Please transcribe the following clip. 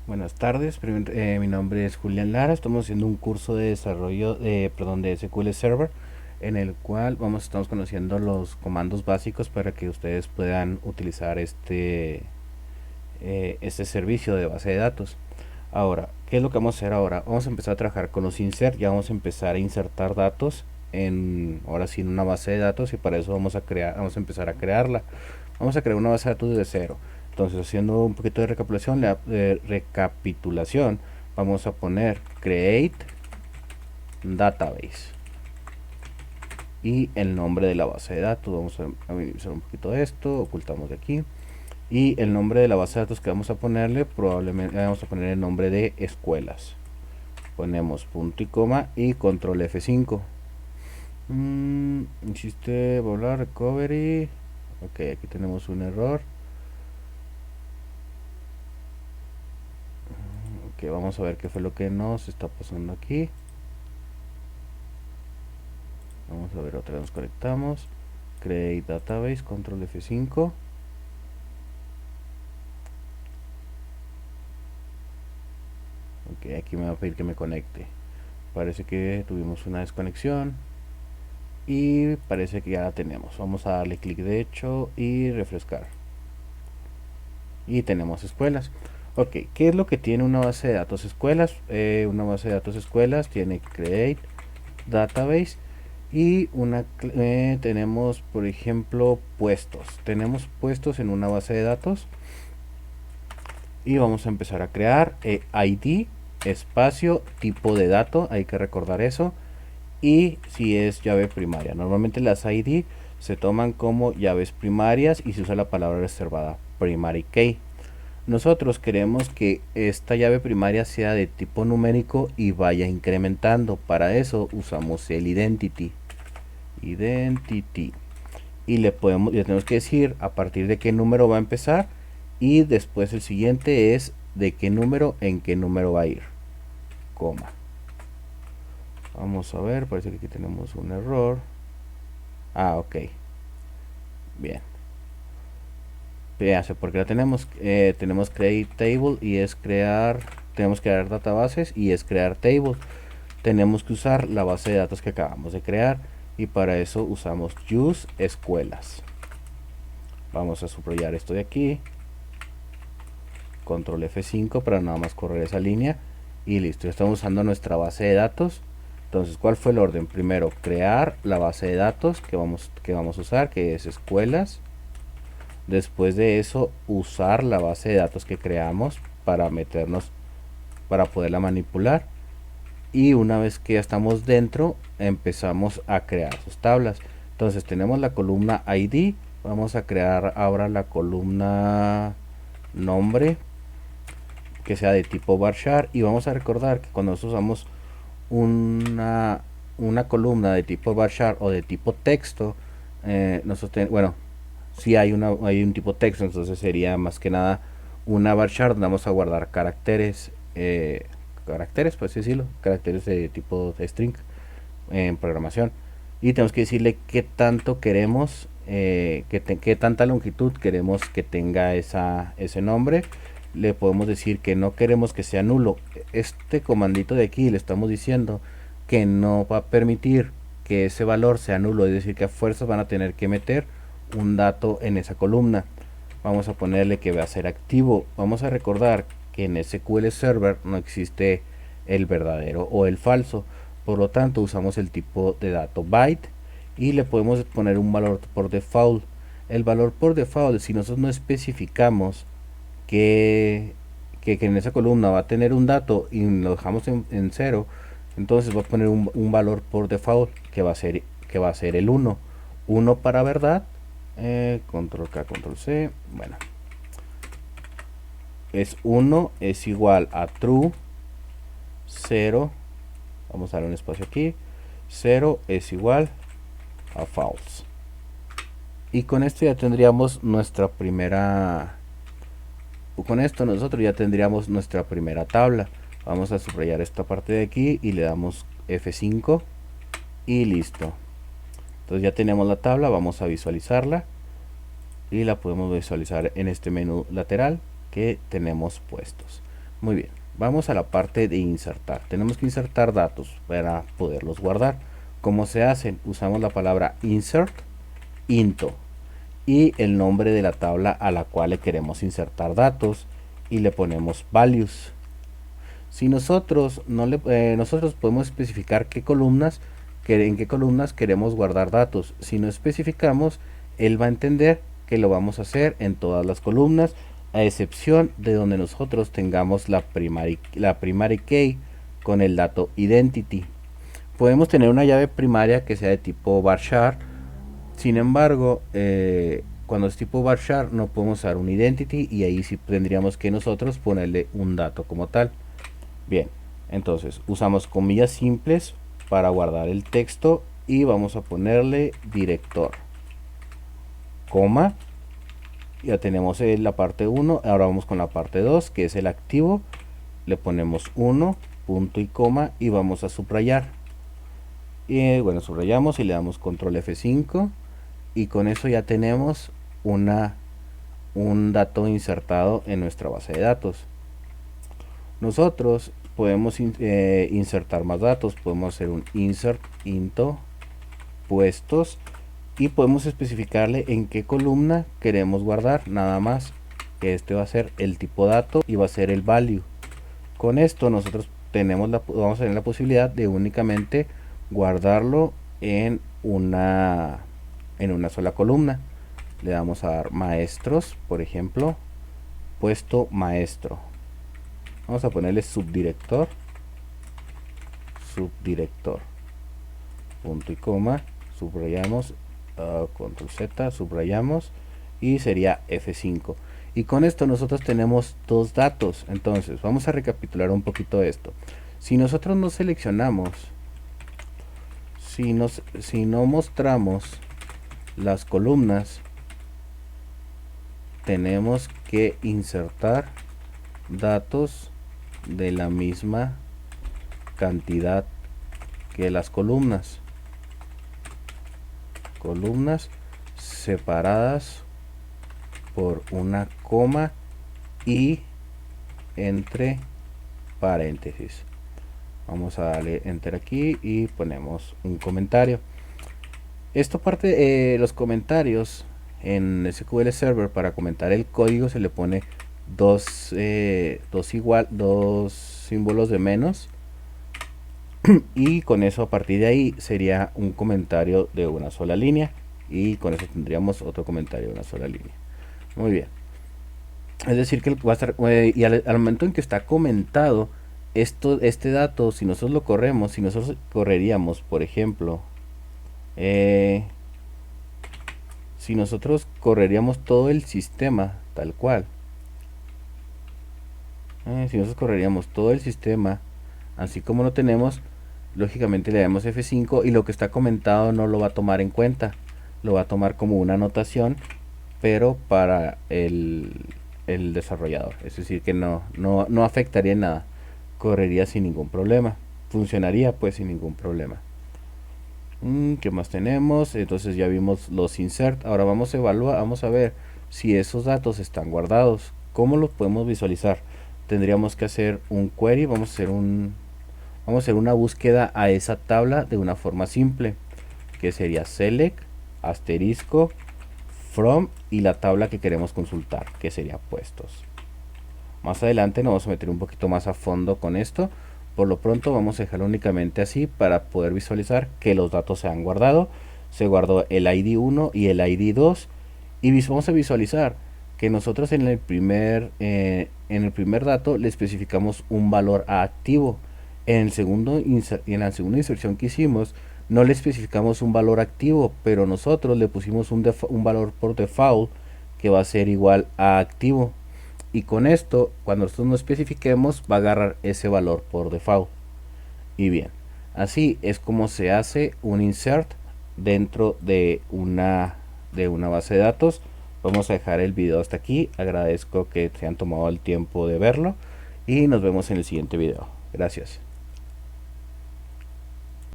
Buenas tardes, mi nombre es Julián Lara. Estamos haciendo un curso de desarrollo de SQL Server en el cual estamos conociendo los comandos básicos para que ustedes puedan utilizar este servicio de base de datos. Ahora, ¿qué es lo que vamos a hacer ahora? Vamos a empezar a trabajar con los insert. Ya vamos a empezar a insertar datos ahora sí en una base de datos, y para eso vamos a empezar a crearla. Vamos a crear una base de datos desde cero. Entonces, haciendo un poquito de recapitulación, vamos a poner create database y el nombre de la base de datos. Vamos a minimizar un poquito esto, ocultamos de aquí. Y el nombre de la base de datos que vamos a ponerle, probablemente vamos a poner el nombre de escuelas. Ponemos punto y coma y control F5. Hiciste volar recovery. Ok, aquí tenemos un error. Ok, vamos a ver qué fue lo que nos está pasando aquí. Vamos a ver, otra vez nos conectamos. Create database, control F5. Ok, aquí me va a pedir que me conecte. Parece que tuvimos una desconexión y parece que ya la tenemos. Vamos a darle clic derecho y refrescar. Y tenemos escuelas. Ok, ¿qué es lo que tiene una base de datos escuelas? Una base de datos escuelas tiene create database y tenemos, por ejemplo, puestos. Tenemos puestos en una base de datos y vamos a empezar a crear ID, espacio, tipo de dato. Hay que recordar eso. Y si es llave primaria, normalmente las ID se toman como llaves primarias y se usa la palabra reservada primary key. Nosotros queremos que esta llave primaria sea de tipo numérico y vaya incrementando. Para eso usamos el identity y le tenemos que decir a partir de qué número va a empezar, y después el siguiente es de qué número en qué número va a ir, coma. Vamos a ver, parece que aquí tenemos un error. Ok, bien. Fíjense, porque la tenemos create table y es tenemos que crear databases y es crear table. Tenemos que usar la base de datos que acabamos de crear, y para eso usamos use escuelas. Vamos a subrayar esto de aquí, control F5 para nada más correr esa línea y listo. Ya estamos usando nuestra base de datos. Entonces, ¿cuál fue el orden? Primero, crear la base de datos que vamos a usar, que es escuelas. Después de eso, usar la base de datos que creamos para poderla manipular. Y una vez que ya estamos dentro, empezamos a crear sus tablas. Entonces tenemos la columna ID. Vamos a crear ahora la columna nombre, que sea de tipo varchar, y vamos a recordar que cuando nosotros usamos una, una columna de tipo varchar o de tipo texto, bueno, si hay un tipo texto, entonces sería más que nada una varchar donde vamos a guardar caracteres, por así decirlo, caracteres de tipo de string en programación. Y tenemos que decirle qué tanto queremos, qué tanta longitud queremos que tenga ese nombre. Le podemos decir que no queremos que sea nulo. Este comandito de aquí le estamos diciendo que no va a permitir que ese valor sea nulo, es decir, que a fuerzas van a tener que meter un dato en esa columna. Vamos a ponerle que va a ser activo. Vamos a recordar que en SQL Server no existe el verdadero o el falso, por lo tanto usamos el tipo de dato byte y le podemos poner un valor por default. El valor por default, si nosotros no especificamos que en esa columna va a tener un dato y lo dejamos en cero, entonces va a poner un valor por default que va a ser el 1 para verdad. Control K, control C. Bueno, es 1 es igual a true. 0, vamos a darle un espacio aquí, 0 es igual a false. Y con esto ya tendríamos con esto nosotros ya tendríamos nuestra primera tabla. Vamos a subrayar esta parte de aquí y le damos F5 y listo. Entonces ya tenemos la tabla, vamos a visualizarla y la podemos visualizar en este menú lateral que tenemos puestos. Muy bien, vamos a la parte de insertar. Tenemos que insertar datos para poderlos guardar. ¿Cómo se hacen? Usamos la palabra insert, into, y el nombre de la tabla a la cual le queremos insertar datos, y le ponemos values. Si nosotros nosotros podemos especificar en qué columnas queremos guardar datos. Si no especificamos, él va a entender que lo vamos a hacer en todas las columnas, a excepción de donde nosotros tengamos la primary key con el dato identity. Podemos tener una llave primaria que sea de tipo varchar. Sin embargo, cuando es tipo varchar no podemos usar un identity, y ahí sí tendríamos que nosotros ponerle un dato como tal. Bien, entonces usamos comillas simples para guardar el texto y vamos a ponerle director, coma. Ya tenemos la parte 1, ahora vamos con la parte 2, que es el activo. Le ponemos 1, punto y coma, y vamos a subrayar. Y bueno, subrayamos y le damos control F5, y con eso ya tenemos un dato insertado en nuestra base de datos. Nosotros podemos insertar más datos. Podemos hacer un insert into puestos, y podemos especificarle en qué columna queremos guardar, nada más que este va a ser el tipo dato y va a ser el value. Con esto nosotros vamos a tener la posibilidad de únicamente guardarlo en una sola columna. Le damos a dar maestros, por ejemplo, puesto maestro. Vamos a ponerle subdirector, punto y coma, subrayamos, control Z, subrayamos, y sería F5. Y con esto nosotros tenemos dos datos. Entonces vamos a recapitular un poquito esto. Si nosotros no seleccionamos, si no mostramos las columnas, tenemos que insertar datos de la misma cantidad que las columnas separadas por una coma y entre paréntesis. Vamos a darle enter aquí y ponemos un comentario. Esto parte los comentarios en SQL Server. Para comentar el código se le pone dos símbolos de menos, y con eso a partir de ahí sería un comentario de una sola línea, y con eso tendríamos otro comentario de una sola línea. Muy bien, es decir que va a estar y al momento en que está comentado este dato, si nosotros lo corremos, si nosotros correríamos, por ejemplo, si nosotros correríamos todo el sistema tal cual, si nosotros correríamos todo el sistema así como lo tenemos, lógicamente le damos F5 y lo que está comentado no lo va a tomar en cuenta, lo va a tomar como una anotación, pero para el desarrollador, es decir que no afectaría en nada, correría sin ningún problema, funcionaría pues sin ningún problema. ¿Qué más tenemos? Entonces ya vimos los insert. Ahora vamos a evaluar, vamos a ver si esos datos están guardados. ¿Cómo los podemos visualizar? Tendríamos que hacer un query, vamos a hacer una búsqueda a esa tabla de una forma simple, que sería select asterisco from y la tabla que queremos consultar, que sería puestos. Más adelante nos vamos a meter un poquito más a fondo con esto. Por lo pronto vamos a dejarlo únicamente así para poder visualizar que los datos se han guardado. Se guardó el ID 1 y el ID 2, y vamos a visualizar que nosotros en el primer dato le especificamos un valor a activo. En la segunda inserción que hicimos no le especificamos un valor activo, pero nosotros le pusimos un valor por default que va a ser igual a activo, y con esto cuando nosotros no especifiquemos va a agarrar ese valor por default. Y bien, así es como se hace un insert dentro de una base de datos. Vamos a dejar el video hasta aquí. Agradezco que se hayan tomado el tiempo de verlo y nos vemos en el siguiente video. Gracias.